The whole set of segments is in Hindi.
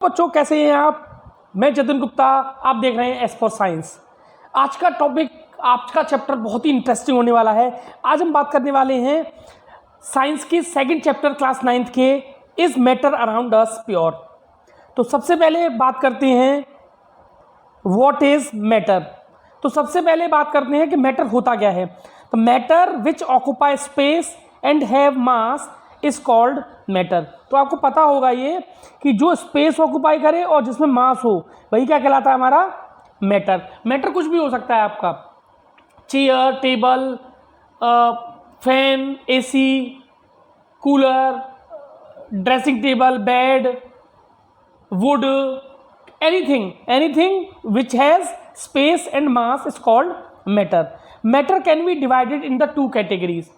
बच्चों कैसे हैं आप। मैं जतिन गुप्ता, आप देख रहे हैं एस फॉर साइंस। आज का टॉपिक, आज का चैप्टर बहुत ही इंटरेस्टिंग होने वाला है। आज हम बात करने वाले हैं साइंस की सेकंड चैप्टर क्लास 9th के, is matter around us pure. तो सबसे पहले बात करते हैं व्हाट इज मैटर। तो सबसे पहले बात करते हैं कि मैटर होता क्या है। तो matter which occupy space and have mass is called matter. तो आपको पता होगा ये कि जो स्पेस ऑक्यूपाई करे और जिसमें मास हो वही क्या कहलाता है हमारा मैटर। मैटर कुछ भी हो सकता है आपका, chair, table, fan, AC, cooler, dressing table, bed, would, anything which has space and mass is called matter. Matter can be divided in the two categories.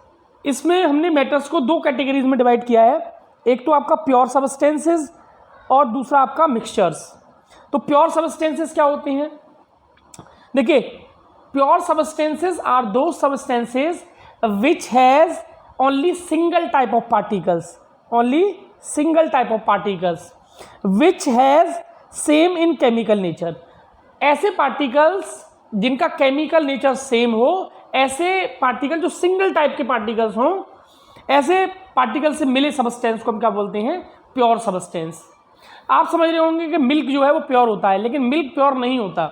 इसमें हमने मैटर्स को दो कैटेगरीज में डिवाइड किया है। एक तो आपका प्योर सबस्टेंसेस और दूसरा आपका मिक्सचर्स। तो प्योर सबस्टेंसेस क्या होते हैं, देखिए, प्योर सबस्टेंसेस आर दो substances which has only single type of particles, only single type of particles which has same in chemical nature. ऐसे पार्टिकल्स जिनका केमिकल नेचर सेम हो, ऐसे पार्टिकल जो सिंगल टाइप के पार्टिकल्स हों, ऐसे पार्टिकल से मिले सबस्टेंस को हम क्या बोलते हैं, प्योर सबस्टेंस। आप समझ रहे होंगे कि मिल्क जो है वो प्योर होता है, लेकिन मिल्क प्योर नहीं होता।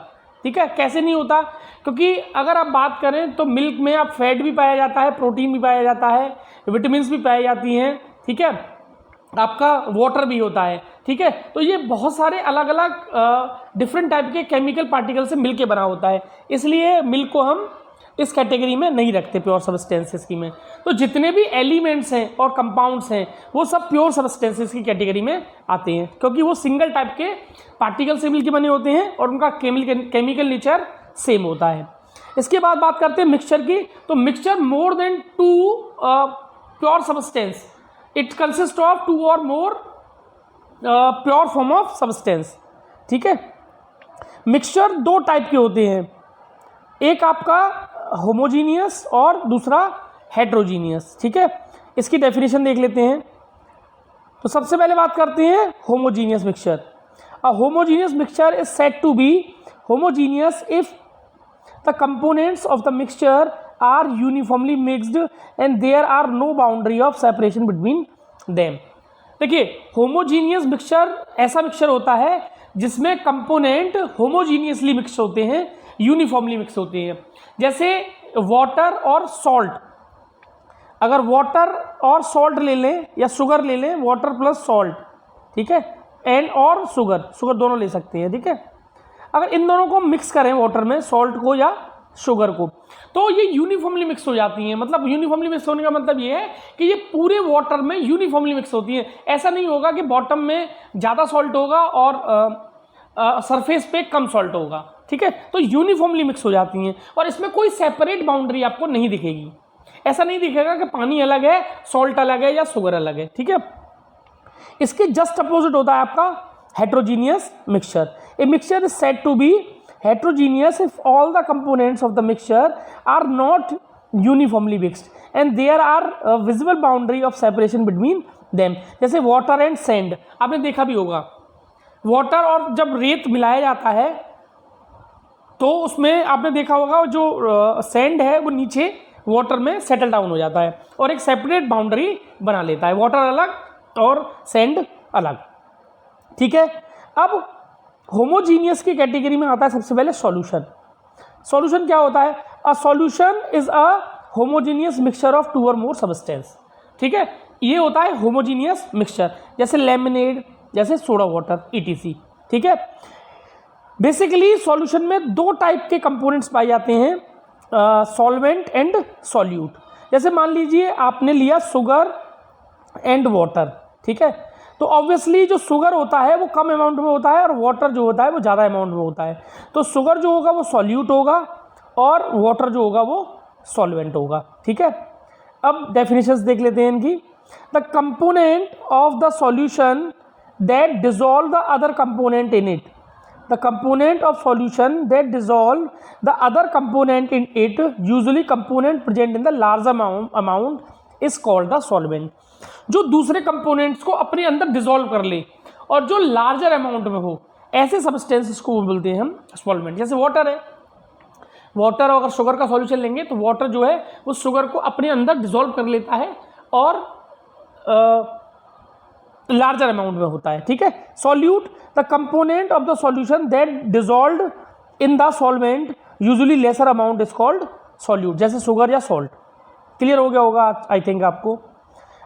ठीक है, कैसे नहीं होता? क्योंकि अगर आप बात करें तो मिल्क में आप फैट भी पाया जाता है, प्रोटीन भी पाया जाता है, विटामिन भी पाई जाती हैं, ठीक है, आपका वाटर भी होता है। ठीक है, तो ये बहुत सारे अलग अलग डिफरेंट टाइप के केमिकल पार्टिकल से मिलके बना होता है, इसलिए मिल्क को हम इस कैटेगरी में नहीं रखते प्योर सबस्टेंसेस की में। तो जितने भी एलिमेंट्स हैं और कंपाउंड्स हैं वो सब प्योर सबस्टेंसेस की कैटेगरी में आते हैं, क्योंकि वो सिंगल टाइप के पार्टिकल से मिलके बने होते हैं और उनका केमिकल नेचर सेम होता है। इसके बाद बात करते हैं मिक्सचर की। तो mixture more than two pure substance, it consist of two or more pure form of substance. ठीक है, मिक्सचर दो टाइप के होते हैं, एक आपका होमोजीनियस और दूसरा हेट्रोजीनियस। ठीक है, इसकी डेफिनेशन देख लेते हैं। तो सबसे पहले बात करते हैं homogeneous mixture. A homogeneous mixture is said to be homogeneous if the components of the mixture are uniformly mixed and there are no boundary of separation between them. देखिए, होमोजीनियस मिक्सचर ऐसा मिक्सचर होता है जिसमें कंपोनेंट होमोजीनियसली मिक्स होते हैं, यूनिफॉर्मली मिक्स होते हैं। जैसे वाटर और सॉल्ट, अगर वाटर और सॉल्ट ले लें या शुगर ले लें, वाटर प्लस सॉल्ट, ठीक है, एंड और शुगर दोनों ले सकते हैं। ठीक है, अगर इन दोनों को मिक्स करें वाटर में, सॉल्ट को या शुगर को, तो ये यूनिफॉर्मली मिक्स हो जाती हैं। मतलब यूनिफॉर्मली मिक्स होने का मतलब ये है कि ये पूरे वाटर में यूनिफॉर्मली मिक्स होती हैं। ऐसा नहीं होगा कि बॉटम में ज़्यादा सॉल्ट होगा और सरफेस पे कम सॉल्ट होगा। ठीक है, तो यूनिफॉर्मली मिक्स हो जाती हैं और इसमें कोई सेपरेट बाउंड्री आपको नहीं दिखेगी। ऐसा नहीं दिखेगा कि पानी अलग है, सॉल्ट अलग है या शुगर अलग है। ठीक है, इसके जस्ट अपोजिट होता है आपका heterogeneous mixture. A mixture is said to be heterogeneous if all the components of the mixture are not uniformly mixed and there are visible boundary of separation between them. जैसे वाटर एंड सैंड, आपने देखा भी होगा, वाटर और जब रेत मिलाया जाता है तो उसमें आपने देखा होगा जो सैंड है वो नीचे वाटर में सेटल डाउन हो जाता है और एक सेपरेट बाउंड्री बना लेता है, वाटर अलग और सैंड अलग। ठीक है, अब होमोजीनियस की कैटेगरी में आता है सबसे पहले सॉल्यूशन। सॉल्यूशन क्या होता है? A solution is a homogeneous mixture of two or more substance. ठीक है, ये होता है होमोजीनियस मिक्सचर, जैसे लेमनेड, जैसे सोडा वाटर, ईटीसी। ठीक है, बेसिकली सॉल्यूशन में दो टाइप के कंपोनेंट्स पाए जाते हैं, सॉल्वेंट एंड सॉल्यूट। जैसे मान लीजिए आपने लिया शुगर एंड वाटर। ठीक है, तो ऑब्वियसली जो शुगर होता है वो कम अमाउंट में होता है और वाटर जो होता है वो ज़्यादा अमाउंट में होता है। तो शुगर जो होगा वो सॉल्यूट होगा और वाटर जो होगा वो सॉल्वेंट होगा। ठीक है, अब डेफिनेशंस देख लेते हैं इनकी। The component of the solution that dissolve the other component in it, the component of solution that dissolve the other component in it, usually component present in the large amount is called the solvent। जो दूसरे कंपोनेंट्स को अपने अंदर डिसॉल्व कर ले और जो लार्जर अमाउंट में हो, ऐसे सब्सटेंसेस को बोलते हैं हम सॉल्वेंट। जैसे वाटर है, वाटर अगर शुगर का सॉल्यूशन लेंगे तो वाटर जो है वो शुगर को अपने अंदर डिसॉल्व कर लेता है और लार्जर अमाउंट में होता है, ठीक है। Solute, the component of the solution that dissolved in the solvent usually lesser amount is called solute, जैसे शुगर या सॉल्ट। क्लियर हो गया होगा आई थिंक आपको।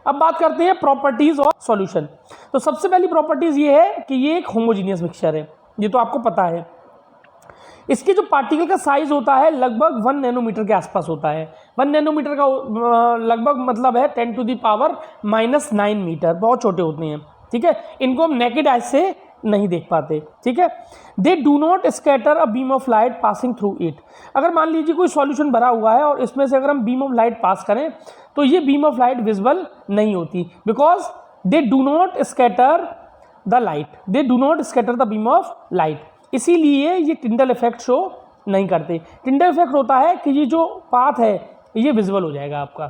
अब बात करते हैं प्रॉपर्टीज ऑफ सॉल्यूशन। तो सबसे पहली प्रॉपर्टीज ये है कि ये एक होमोजीनियस मिक्सचर है, ये तो आपको पता है। इसके जो पार्टिकल का साइज होता है लगभग 1 नैनोमीटर के आसपास होता है। 1 नैनोमीटर का लगभग मतलब है 10⁻⁻⁹ मीटर, बहुत छोटे होते हैं, ठीक है। इनको हम नेकेड आइज से नहीं देख पाते, ठीक है। They do not scatter a beam of light passing through it. अगर मान लीजिए कोई सॉल्यूशन भरा हुआ है और इसमें से अगर हम बीम ऑफ लाइट पास करें तो ये बीम ऑफ लाइट विजिबल नहीं होती, because they do not scatter the light, they do not scatter the beam of light. इसीलिए ये टिंडल इफेक्ट शो नहीं करते। टिंडल इफेक्ट होता है कि ये जो पाथ है ये विजिबल हो जाएगा आपका,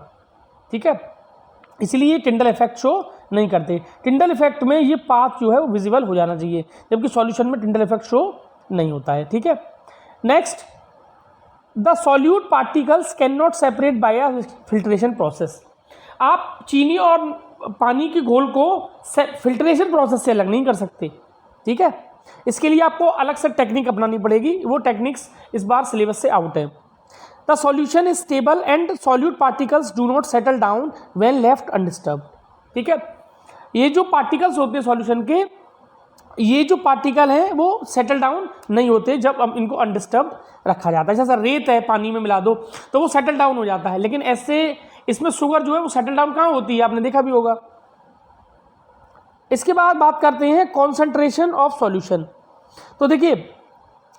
ठीक है, इसलिए ये टिंडल इफेक्ट शो नहीं करते। टिंडल इफेक्ट में ये पाथ जो है वो विजिबल हो जाना चाहिए, जबकि सॉल्यूशन में टिंडल इफेक्ट शो नहीं होता है, ठीक है। Next, the solute particles can not separate by a filtration process. आप चीनी और पानी के घोल को फिल्ट्रेशन प्रोसेस से अलग नहीं कर सकते, ठीक है। इसके लिए आपको अलग से टेक्निक अपनानी पड़ेगी, वो टेक्निक्स इस बार सिलेबस से आउट है। The solution is stable and solute particles do not settle down when left undisturbed, ठीक है। ये जो पार्टिकल्स होते हैं सॉल्यूशन के, ये जो पार्टिकल हैं वो सेटल डाउन नहीं होते जब हम इनको अनडिस्टर्ब रखा जाता है। जैसा रेत है, पानी में मिला दो तो वो सेटल डाउन हो जाता है, लेकिन ऐसे इसमें शुगर जो है वो सेटल डाउन कहाँ होती है, आपने देखा भी होगा। इसके बाद बात करते हैं कॉन्सेंट्रेशन ऑफ सॉल्यूशन। तो देखिए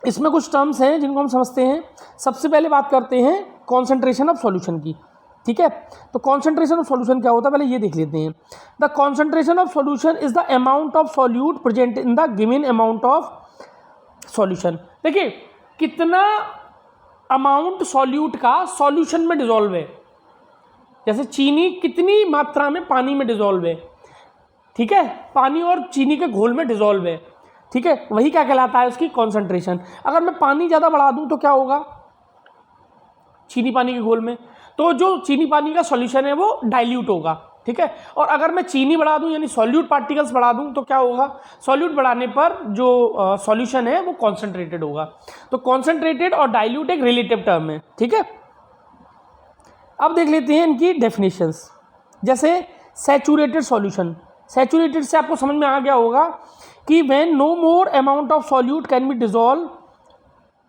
इसमें कुछ टर्म्स हैं जिनको हम समझते हैं। सबसे पहले बात करते हैं कॉन्सेंट्रेशन ऑफ सॉल्यूशन की, ठीक है। तो कॉन्सेंट्रेशन ऑफ सॉल्यूशन क्या होता है, पहले ये देख लेते हैं। The concentration of solution is the amount of solute present in the given amount of solution. देखिए कितना अमाउंट सॉल्यूट का सॉल्यूशन में डिसॉल्व है, जैसे चीनी कितनी मात्रा में पानी में डिसॉल्व है, ठीक है, पानी और चीनी के घोल में डिसॉल्व है, ठीक है, वही क्या कहलाता है उसकी कॉन्सेंट्रेशन। अगर मैं पानी ज़्यादा बढ़ा दूं तो क्या होगा चीनी पानी के घोल में, तो जो चीनी पानी का सॉल्यूशन है वो डाइल्यूट होगा, ठीक है। और अगर मैं चीनी बढ़ा दूं यानी सॉल्यूट पार्टिकल्स बढ़ा दूं तो क्या होगा, सॉल्यूट बढ़ाने पर जो सॉल्यूशन है वो कॉन्सेंट्रेटेड होगा। तो कॉन्सेंट्रेटेड और डाइल्यूट एक रिलेटिव टर्म है, ठीक है। अब देख लेते हैं इनकी डेफिनेशंस। जैसे सैचुरेटेड सॉल्यूशन, सैचुरेटेड से आपको समझ में आ गया होगा कि when no more amount of solute can be dissolve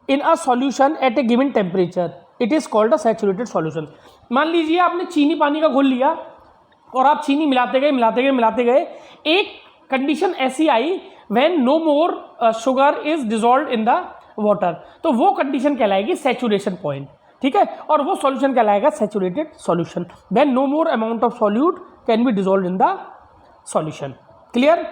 in a solution at a given temperature it is called a saturated solution. मान लीजिए आपने चीनी पानी का घोल लिया और आप चीनी मिलाते गए, एक कंडीशन ऐसी आई when no more sugar is dissolved in the water, तो वो कंडीशन कहलाएगी सैचुरेशन पॉइंट, ठीक है। और वो सॉल्यूशन कहलाएगा saturated solution when no more amount of solute can be dissolved in the solution. Clear.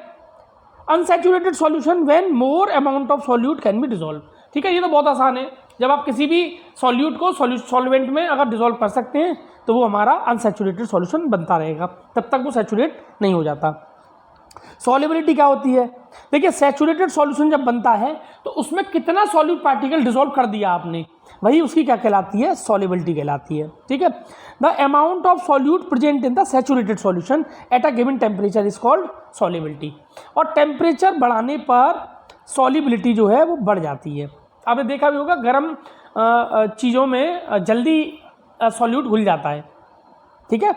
Unsaturated solution when more amount of solute can be dissolve, ठीक है। ये तो बहुत आसान है, जब आप किसी भी सॉल्यूट को सॉल्वेंट में अगर डिसॉल्व कर सकते हैं तो वो हमारा अनसैचुरेटेड सॉल्यूशन बनता रहेगा, तब तक वो सैचुरेट नहीं हो जाता। सॉल्युबिलिटी क्या होती है, देखिए सैचुरेटेड सॉल्यूशन जब बनता है तो उसमें कितना सॉल्यूट पार्टिकल डिसॉल्व कर दिया आपने, वही उसकी क्या कहलाती है, सॉल्युबिलिटी कहलाती है, ठीक है। The amount of solute present in the saturated solution at a given temperature is called solubility. और टेम्परेचर बढ़ाने पर सॉल्युबिलिटी जो है वो बढ़ जाती है। आपने देखा भी होगा गर्म चीज़ों में जल्दी सॉल्यूट घुल जाता है, ठीक है।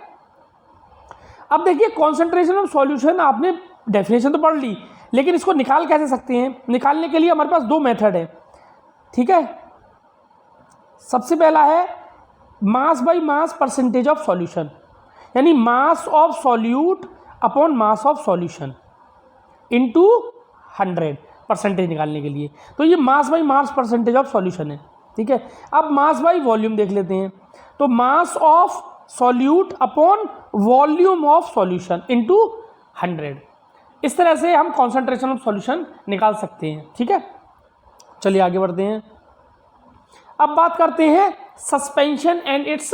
अब देखिए कॉन्सेंट्रेशन ऑफ सॉल्यूशन, आपने डेफिनेशन तो पढ़ ली, लेकिन इसको निकाल कैसे सकते हैं। निकालने के लिए हमारे पास दो मेथड है, ठीक है। सबसे पहला है mass by mass percentage of solution, यानी mass of solute upon mass of solution into 100 percentage निकालने के लिए। तो ये mass by mass percentage of solution है, ठीक है। अब मास बाय वॉल्यूम देख लेते हैं, तो मास of solute upon volume of solution into 100। इस तरह से हम कॉन्सेंट्रेशन ऑफ सॉल्यूशन निकाल सकते हैं, ठीक है। चलिए आगे बढ़ते हैं। अब बात करते हैं सस्पेंशन एंड इट्स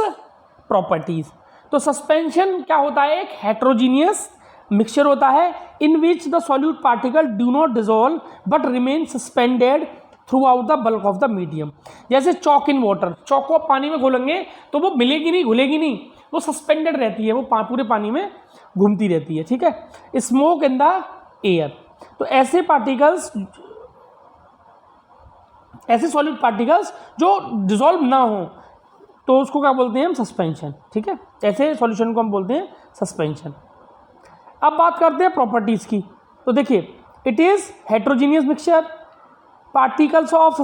प्रॉपर्टीज। तो सस्पेंशन क्या होता है, एक हेट्रोजीनियस मिक्सचर होता है in which the solute particle do not dissolve but remain suspended throughout the bulk of the medium. जैसे चॉक इन वाटर, चॉक को आप पानी में घोलेंगे तो वो मिलेगी नहीं, घुलेगी नहीं, वो सस्पेंडेड रहती है, वो पूरे पानी में घूमती रहती है, ठीक है। स्मोक इन द एयर, तो ऐसे पार्टिकल्स, ऐसे सॉलिड पार्टिकल्स जो डिसॉल्व ना हो तो उसको क्या बोलते हैं हम, सस्पेंशन, ठीक है। ऐसे सॉल्यूशन को हम बोलते हैं सस्पेंशन। अब बात करते हैं प्रॉपर्टीज़ की, तो देखिए it is heterogeneous mixture, particles of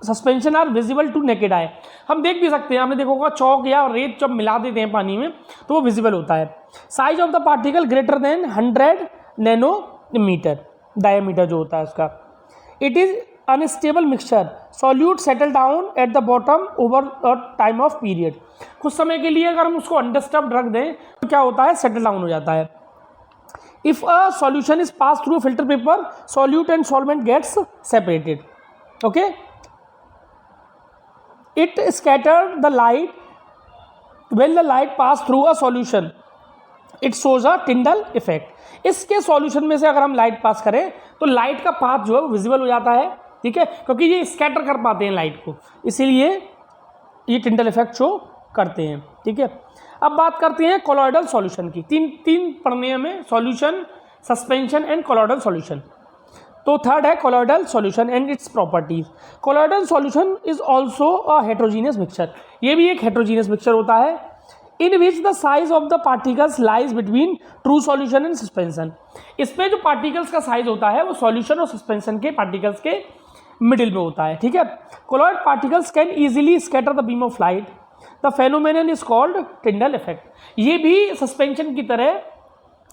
suspension are visible to naked eye. हम देख भी सकते हैं, आपने देखा होगा चौक या रेत जब मिला देते हैं पानी में तो वो विजिबल होता है। Size of the particle greater than 100 nanometer, diameter जो होता है उसका। It is unstable mixture, solute settle down at the bottom over a time of period. कुछ समय के लिए अगर हम उसको अनडिस्टर्ब्ड रख दें तो क्या होता है, सेटल डाउन हो जाता है। If a solution is pass through filter paper, solute and solvent gets separated, okay. It scatter the light, when the light pass through a solution it shows a Tyndall effect. इसके सॉल्यूशन में से अगर हम लाइट पास करें तो लाइट का पाथ जो है वो विजिबल हो जाता है, ठीक है, क्योंकि ये स्कैटर कर पाते हैं लाइट को, इसीलिए ये टिंडल इफेक्ट शो करते हैं, ठीक है। अब बात करते हैं कोलॉइडल सॉल्यूशन की। तीन पढ़ने हमें, solution, suspension and colloidal solution. तो थर्ड है colloidal solution and its properties. Colloidal solution is also a heterogeneous mixture, ये भी एक हेट्रोजीनियस मिक्सचर होता है in which the size of the particles lies between true solution and suspension. इसमें जो पार्टिकल्स का साइज होता है वो सॉल्यूशन और सस्पेंशन के पार्टिकल्स के मिडिल में होता है, ठीक है। Colloid particles can easily scatter the beam of light, the phenomenon is called Tyndall effect. ये भी सस्पेंशन की तरह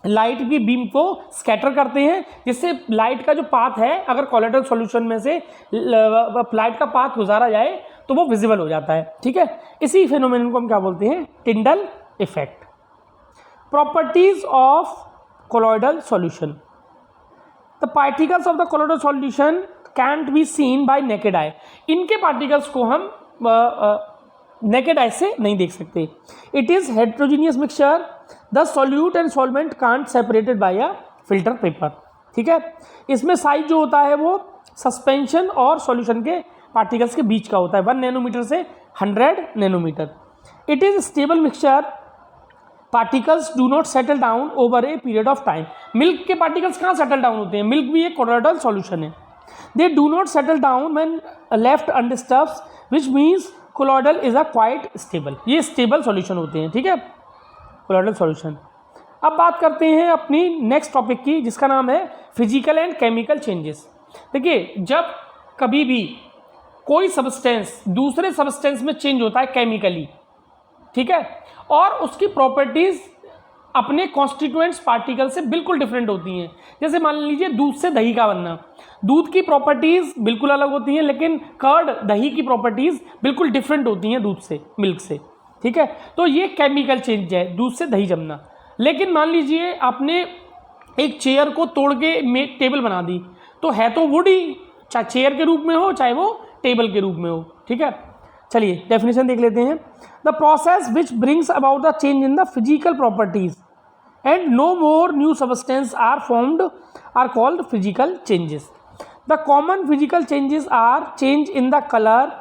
लाइट की बीम को स्कैटर करते हैं, जिससे लाइट का जो पाथ है, अगर कोलॉइडल सॉल्यूशन में से लाइट का पाथ गुजारा जाए तो वो विजिबल हो जाता है, ठीक है। इसी फेनोमेनन को हम क्या बोलते हैं, Tyndall effect. Properties of colloidal solution. The particles of the colloidal solution cantt be seen bye naked eye. इनके पार्टिकल्स को हम नेकेड आई से नहीं देख सकते। It is heterogeneous mixture, the solute and solvent can't separated by a filter paper, ठीक है। इसमें साइज जो होता है वो सस्पेंशन और सॉल्यूशन के पार्टिकल्स के बीच का होता है, 1 नैनोमीटर से 100 nanometer. It is stable mixture, particles do not settle down over a period of time. Milk के पार्टिकल्स कहाँ सेटल डाउन होते हैं, मिल्क भी एक कोलॉइडल सॉल्यूशन है। They do not settle down when left undisturbed, which means colloidal is a quite stable. ये स्टेबल सॉल्यूशन होते हैं, ठीक है, कोलॉइडल सॉल्यूशन। अब बात करते हैं अपनी नेक्स्ट टॉपिक की, जिसका नाम है फिजिकल एंड केमिकल चेंजेस। देखिए, जब कभी भी कोई सब्सटेंस दूसरे सब्सटेंस में चेंज होता है केमिकली, ठीक है, और उसकी प्रॉपर्टीज अपने कॉन्स्टिट्यूएंट्स पार्टिकल से बिल्कुल डिफरेंट होती हैं। जैसे मान लीजिए दूध से दही का बनना, दूध की प्रॉपर्टीज बिल्कुल अलग होती हैं, लेकिन कर्ड, दही की प्रॉपर्टीज बिल्कुल डिफरेंट होती हैं दूध से, मिल्क से, ठीक है। तो ये केमिकल चेंज है, दूध से दही जमना। लेकिन मान लीजिए आपने एक चेयर को तोड़ के टेबल बना दी, तो है तो वुड ही, चाहे चेयर के रूप में हो चाहे वो टेबल के रूप में हो, ठीक है। चलिए डेफिनेशन देख लेते हैं। The process which brings about the change in the physical properties and no more new substance are formed are called physical changes. The common physical changes are change in the colour,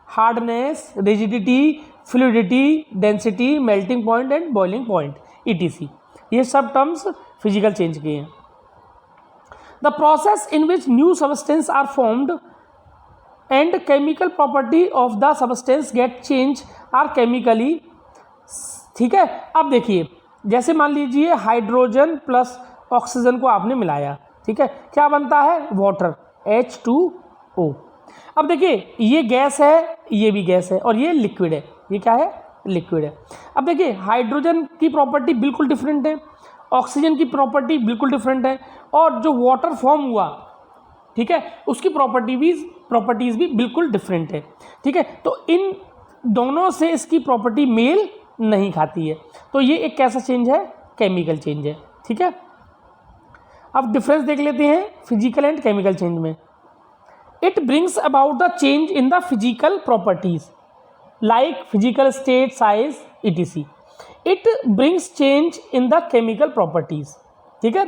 hardness, rigidity, fluidity, density, melting point and boiling point, ETC। ये सब टर्म्स फिजिकल चेंज के हैं। The process in which new substance are formed and chemical property of the substance get change are chemically, ठीक है। अब देखिए, जैसे मान लीजिए हाइड्रोजन प्लस ऑक्सीजन को आपने मिलाया, ठीक है, क्या बनता है, वाटर, H2O। अब देखिए, ये गैस है, ये भी गैस है, और ये लिक्विड है, ये क्या है, लिक्विड है। अब देखिए, हाइड्रोजन की प्रॉपर्टी बिल्कुल डिफरेंट है, ऑक्सीजन की प्रॉपर्टी बिल्कुल डिफरेंट है, और जो वाटर फॉर्म हुआ, ठीक है, उसकी प्रॉपर्टीज़ भी बिल्कुल डिफरेंट है, ठीक है। तो इन दोनों से इसकी प्रॉपर्टी मेल नहीं खाती है, तो ये एक कैसा चेंज है, केमिकल चेंज है, ठीक है। अब डिफरेंस देख लेते हैं फिजिकल एंड केमिकल चेंज में। It brings about the change in the physical properties like physical state, size, ETC। It brings change in the chemical properties, ठीक है।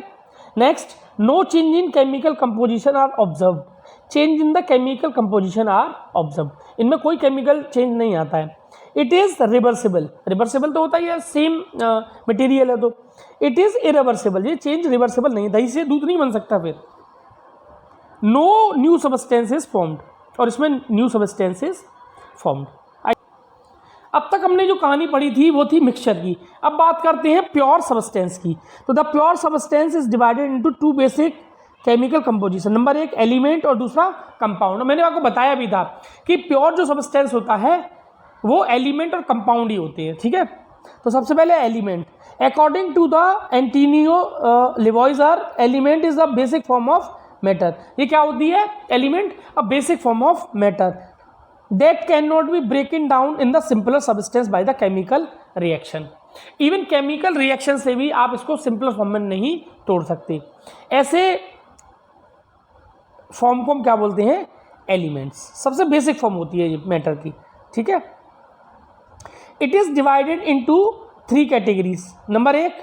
Next, no change in chemical composition are observe, change in the chemical composition are observe, इनमें कोई केमिकल चेंज नहीं आता है। इट इज रिवर्सिबल, रिवर्सिबल तो होता ही है, सेम मटेरियल है तो। इट इज इरिवर्सिबल, ये चेंज रिवर्सिबल नहीं, दही से दूध नहीं बन सकता फिर। No new substance is formed, और इसमें न्यू सब्सटेंस इज फॉर्म्ड। अब तक हमने जो कहानी पढ़ी थी वो थी मिक्सचर की। अब बात करते हैं प्योर सब्सटेंस की। तो the pure substance is divided into two basic chemical composition, number एक एलिमेंट और दूसरा कंपाउंड। मैंने आपको बताया भी था कि प्योर जो सब्सटेंस होता है वो एलिमेंट और कंपाउंड ही होते हैं, ठीक है। तो सबसे पहले element, according to the Antoine Lavoisier, element is the basic form of matter. ये क्या होती है element? A basic form of matter that cannot be broken down in the simpler substance by the chemical reaction. Even chemical reaction से भी आप इसको सिंपलर फॉर्म में नहीं तोड़ सकते। ऐसे फॉर्म को हम क्या बोलते हैं? एलिमेंट्स। सबसे बेसिक फॉर्म होती है ये मैटर की, ठीक है। It is divided into 3 categories. Number 1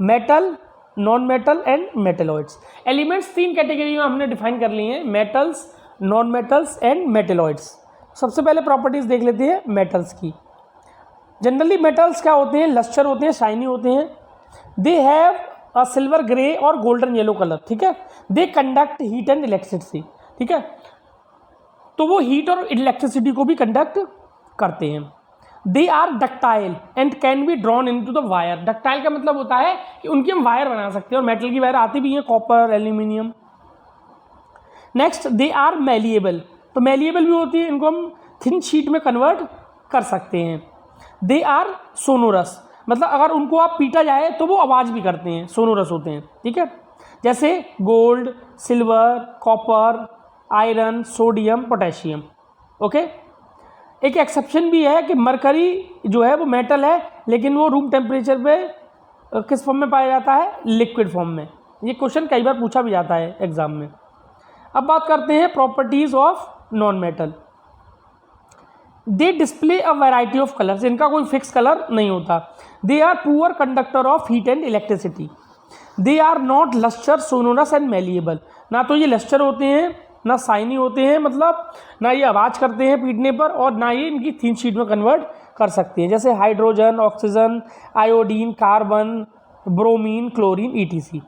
metal, non metal and metalloids. Elements 3 category में हमने डिफाइन कर लिए हैं, metals, non metals and metalloids. सबसे पहले प्रॉपर्टीज देख लेते हैं मेटल्स की। जनरली मेटल्स क्या होते हैं? लस्टर होते हैं, शाइनी होते हैं। They have a silver grey और गोल्डन येलो कलर, ठीक है। They conduct heat and electricity, ठीक है। तो वो हीट और इलेक्ट्रिसिटी को भी कंडक्ट करते हैं। They are ductile and can be drawn into the wire. Ductile का मतलब होता है कि उनकी हम वायर बना सकते हैं, और मेटल की वायर आती भी हैं, copper, aluminium. Next, they are malleable. तो मैलिएबल भी होती है, इनको हम थिन शीट में कन्वर्ट कर सकते हैं। दे आर सोनोरस, मतलब अगर उनको आप पीटा जाए तो वो आवाज़ भी करते हैं, सोनोरस होते हैं, ठीक है। जैसे gold, silver, copper, iron, sodium, potassium, okay. एक एक्सेप्शन भी है कि मरकरी जो है वो मेटल है, लेकिन वो रूम टेम्परेचर पे किस फॉर्म में पाया जाता है? लिक्विड फॉर्म में। ये क्वेश्चन कई बार पूछा भी जाता है एग्जाम में। अब बात करते हैं properties of non metal. They display a variety of colours, इनका कोई फिक्स कलर नहीं होता। They are poor conductor of heat and electricity. They are not lustre, sonorous and malleable. ना तो ये लस्टर होते हैं, ना शाइनी होते हैं, मतलब ना ये आवाज़ करते हैं पीटने पर, और ना ये इनकी थिन शीट में कन्वर्ट कर सकते हैं, जैसे hydrogen, oxygen, iodine, carbon, bromine, chlorine, etc.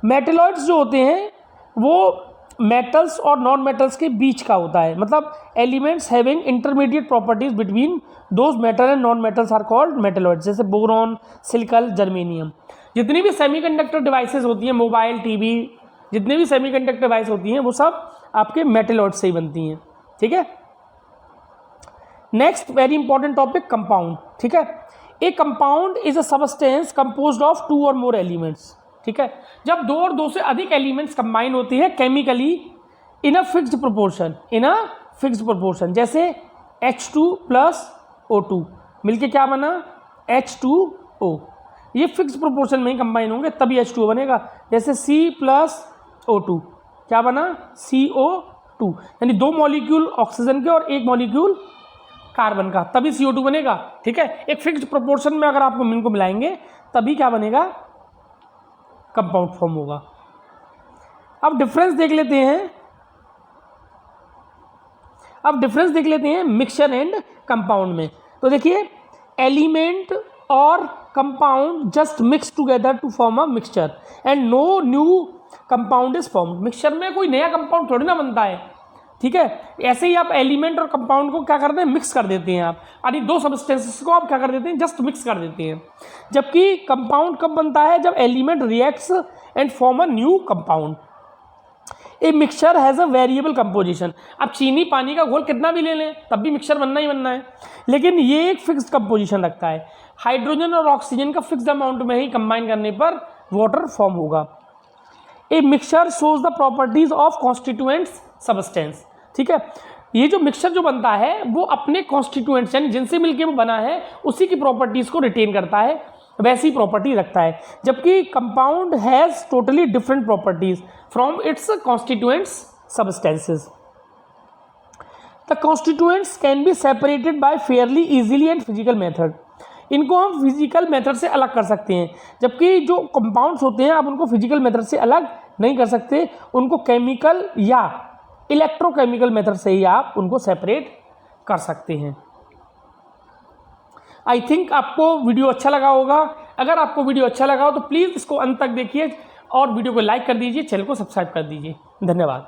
Metalloids जो होते हैं वो मेटल्स और नॉन मेटल्स के बीच का होता है, मतलब elements having intermediate properties between those metal and non metals are called metalloids, जैसे बोरॉन, सिलिकॉन, जर्मेनियम। जितनी भी सेमीकंडक्टर डिवाइसेस होती हैं, मोबाइल, टीवी, जितने भी सेमीकंडक्टर डिवाइस होती हैं वो सब आपके मेटलॉइड्स से ही बनती हैं, ठीक है। Next very important topic, compound, ठीक है। ए compound is a substance composed of 2 और मोर एलिमेंट्स, ठीक है। जब 2 और 2 से अधिक एलिमेंट्स कंबाइन होते हैं chemically in a fixed proportion, in a fixed proportion, जैसे H2 प्लस O2 मिलके क्या बना? H2O। ये फिक्स्ड प्रोपोर्शन में ही कंबाइन होंगे तभी H2O बनेगा। जैसे C प्लस O2 क्या बना? CO2, यानी 2 मॉलिक्यूल ऑक्सीजन के और 1 मॉलिक्यूल कार्बन का, तभी CO2 बनेगा, ठीक है। एक फिक्स्ड प्रोपोर्शन में अगर आपको इनको मिलाएंगे तभी क्या बनेगा? कंपाउंड फॉर्म होगा। अब डिफरेंस देख लेते हैं, मिक्सचर एंड कंपाउंड में। तो देखिए, एलिमेंट और compound just mix together to form a mixture and no new compound is formed. Mixture में कोई नया कंपाउंड थोड़ी ना बनता है, ठीक है। ऐसे ही आप एलिमेंट और कंपाउंड को क्या करते हैं? मिक्स कर देते हैं आप, यानी 2 सब्सटेंसेस को आप क्या कर देते हैं? जस्ट मिक्स कर देते हैं। जबकि कंपाउंड कब बनता है? जब element reacts and form a new compound. A mixture has a variable composition. अब चीनी पानी का घोल कितना भी ले लें तब भी मिक्सचर बनना ही बनना है, लेकिन ये एक फिक्स्ड कंपोजिशन रखता है। हाइड्रोजन और ऑक्सीजन का फिक्स्ड अमाउंट में ही कंबाइन करने पर वाटर फॉर्म होगा। A mixture shows the properties of constituents substance, ठीक है। ये जो मिक्सचर जो बनता है वो अपने कॉन्स्टिट्यूएंट्स यानी जिनसे मिलके वो बना है उसी की प्रॉपर्टीज को रिटेन करता है, वैसी प्रॉपर्टी रखता है। जबकि compound has totally different properties from its constituents substances. The constituents can be separated by Fairlie easily and physical method. इनको हम फिजिकल मेथड से अलग कर सकते हैं, जबकि जो कंपाउंड्स होते हैं आप उनको फिजिकल मेथड से अलग नहीं कर सकते, उनको केमिकल या इलेक्ट्रोकेमिकल मेथड से ही आप उनको सेपरेट कर सकते हैं। आई थिंक आपको वीडियो अच्छा लगा होगा। अगर आपको वीडियो अच्छा लगा हो तो प्लीज़ इसको अंत तक देखिए और वीडियो को लाइक कर दीजिए, चैनल को सब्सक्राइब कर दीजिए। धन्यवाद।